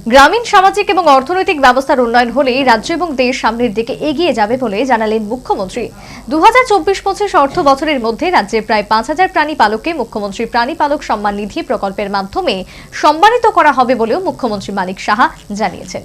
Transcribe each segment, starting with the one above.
গ্রামীণ সামাজিক এবং অর্থনৈতিক ব্যবস্থার উন্নয়ন হলেই রাজ্য এবং দেশ সামনের দিকে এগিয়ে যাবে বলে জানালেন মুখ্যমন্ত্রী। 2024-25 অর্থ বছরের মধ্যে রাজ্যের প্রায় 5,000 প্রাণী পালককে মুখ্যমন্ত্রী প্রাণী পালক সম্মান নিধি প্রকল্পের মাধ্যমে সম্মানিত করা হবে বলেও মুখ্যমন্ত্রী মানিক সাহা জানিয়েছেন।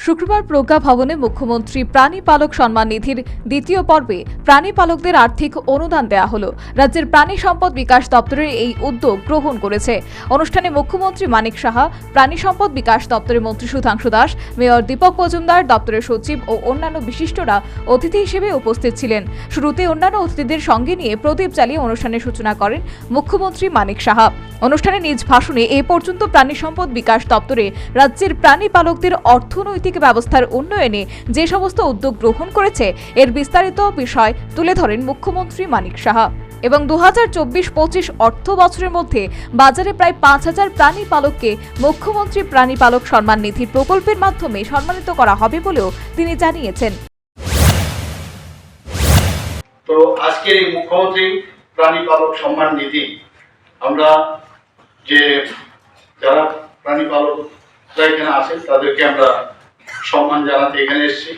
শুক্রবার প্রজ্ঞা ভবনে মুখ্যমন্ত্রী প্রাণী পালক সম্মান নিধির দ্বিতীয় পর্বে প্রাণী পালকদের আর্থিক অনুদান দেওয়া হলো। রাজ্যের প্রাণী সম্পদ বিকাশ দপ্তরের এই উদ্যোগ গ্রহণ করেছে। অনুষ্ঠানে মুখ্যমন্ত্রী মানিক সাহা, প্রাণী সম্পদ বিকাশ দপ্তরের মন্ত্রী সুধাংশু দাস, মেয়র দীপক মজুমদার, দপ্তরের সচিব ও অন্যান্য বিশিষ্টরা অতিথি হিসেবে উপস্থিত ছিলেন। শুরুতে অন্যান্য অতিথিদের সঙ্গে নিয়ে প্রদীপ জ্বালিয়ে অনুষ্ঠানের সূচনা করেন মুখ্যমন্ত্রী মানিক সাহা। অনুষ্ঠানে নিজ ভাষণে এ পর্যন্ত প্রাণী সম্পদ বিকাশ দপ্তরে রাজ্যের প্রাণী পালকদের অর্থনৈতিক ব্যবস্থার উন্নয়নে যে সমস্ত উদ্যোগ গ্রহণ করেছে এর বিস্তারিত বিষয় তুলে ধরেন মুখ্যমন্ত্রী মানিক সাহা। এবং 2024-25 অর্থ বছরের মধ্যে বাজারে প্রায় 5,000 প্রাণী পালককে মুখ্যমন্ত্রী প্রাণী পালক সম্মান নিধি প্রকল্পের মাধ্যমে সম্মানিত করা হবে বলেও তিনি জানিয়েছেন। তো আজকের এই মুখ্যমন্ত্রী প্রাণী পালক সম্মান নিধি আমরা যে যারা প্রাণী পালক এখানে আছেন তাদেরকে আমরা সম্মান জানাতে এখানে এসেছি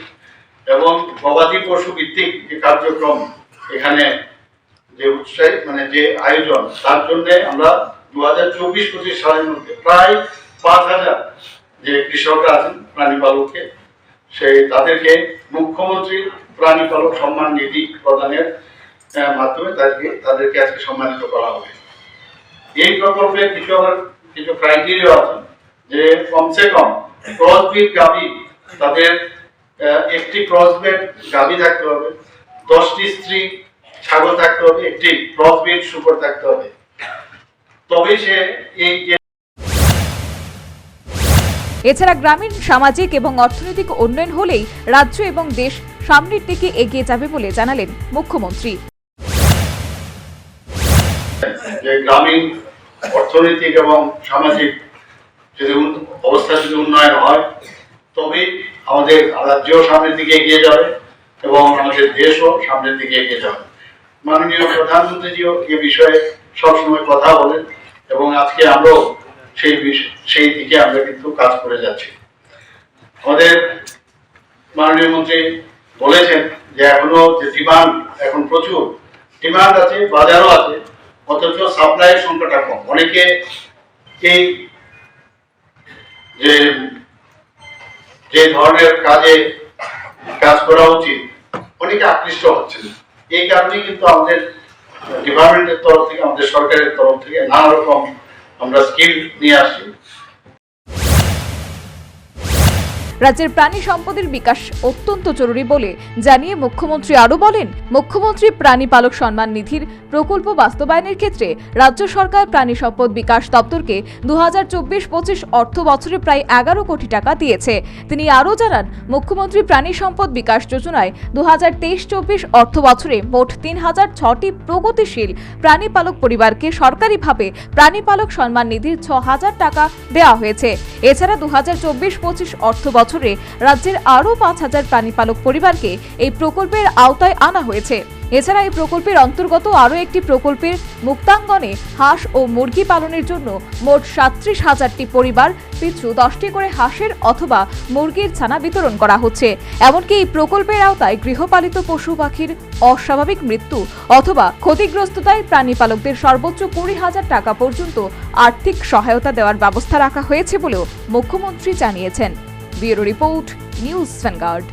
এবং গবাদি পশু ভিত্তিক যে কার্যক্রম এখানে যে উৎসাহ যে আয়োজন তার জন্য আমরা 2024-25 সালের মধ্যে প্রায় 5,000 যে কৃষকরা আছেন প্রাণী পালককে তাদেরকে মুখ্যমন্ত্রী প্রাণী পালক সম্মান নিধি প্রদানের মাধ্যমে তাদেরকে আজকে সম্মানিত করা হবে। এই প্রকল্পে কিছু ক্রাইটেরিয়া আছে যে কমসে কম ক্রসব্রিড গাভী তাদের একটি ক্রসব্রিড গাভী থাকতে হবে, 10টি স্ত্রী ছাগল থাকতে হবে, একটি ক্রসব্রিড শূকর থাকতে হবে, তবেই সে এই। এছাড়া গ্রামীণ সামাজিক এবং অর্থনৈতিক উন্নয়ন হলেই রাজ্য এবং দেশ সামনের দিকে এগিয়ে যাবে বলে জানালেন মুখ্যমন্ত্রী। যে গ্রামীণ অর্থনৈতিক এবং সামাজিক যদি অবস্থা যদি উন্নয়ন হয় তবে আমাদের রাজ্যও সামনের দিকে এগিয়ে যাবে এবং আমাদের দেশও সামনের দিকে এগিয়ে যাবে। মাননীয় প্রধানমন্ত্রীজিও এ বিষয়ে সবসময় কথা বলেন এবং আজকে আমরাও সেই দিকে আমরা কিন্তু কাজ করে যাচ্ছি। আমাদের মাননীয় মন্ত্রী বলেছেন যে এখনো যে ডিমান্ড এখন প্রচুর ডিমান্ড আছে, বাজারও আছে, অথচ সাপ্লাইয়ের সংখ্যাটা কম। অনেকে এই যে ধরনের কাজ করা উচিত অনেকে আকৃষ্ট হচ্ছেন। এই কারণেই কিন্তু আমাদের ডিপার্টমেন্টের তরফ থেকে, আমাদের সরকারের তরফ থেকে নানা রকম আমরা স্কিম নিয়ে আসি। রাজ্যের প্রাণী সম্পদের বিকাশ অত্যন্ত জরুরি বলে জানিয়ে মুখ্যমন্ত্রী আরও বলেন, মুখ্যমন্ত্রী প্রাণী পালক সম্মান নিধির প্রকল্প বাস্তবায়নের ক্ষেত্রে রাজ্য সরকার প্রাণী সম্পদ বিকাশ দপ্তরকে 2024-25 অর্থ বছরে প্রায় 11 কোটি টাকা দিয়েছে। তিনি আরও জানান, মুখ্যমন্ত্রী প্রাণী সম্পদ বিকাশ যোজনায় 2023-24 অর্থ বছরে মোট 3,006টি প্রগতিশীল প্রাণী পালক পরিবারকে সরকারিভাবে প্রাণী পালক সম্মান নিধির 6,000 টাকা দেওয়া হয়েছে। এছাড়া 2024-25 অর্থ বছরে রাজ্যের আরও 5,000 প্রাণী পালক পরিবারকে এই প্রকল্পের আওতায় আনা হয়েছে। এছাড়া এই প্রকল্পের অন্তর্গত আরও একটি প্রকল্পের মুক্তাঙ্গনে হাঁস ও মুরগি পালনের জন্য মোট 37,000টি পরিবার পিছু 10টি করে হাঁসের অথবা মুরগির ছানা বিতরণ করা হচ্ছে। এমনকি এই প্রকল্পের আওতায় গৃহপালিত পশু পাখির অস্বাভাবিক মৃত্যু অথবা ক্ষতিগ্রস্ততায় প্রাণী পালকদের সর্বোচ্চ 20,000 টাকা পর্যন্ত আর্থিক সহায়তা দেওয়ার ব্যবস্থা রাখা হয়েছে বলেও মুখ্যমন্ত্রী জানিয়েছেন। Bureau report, news vanguard.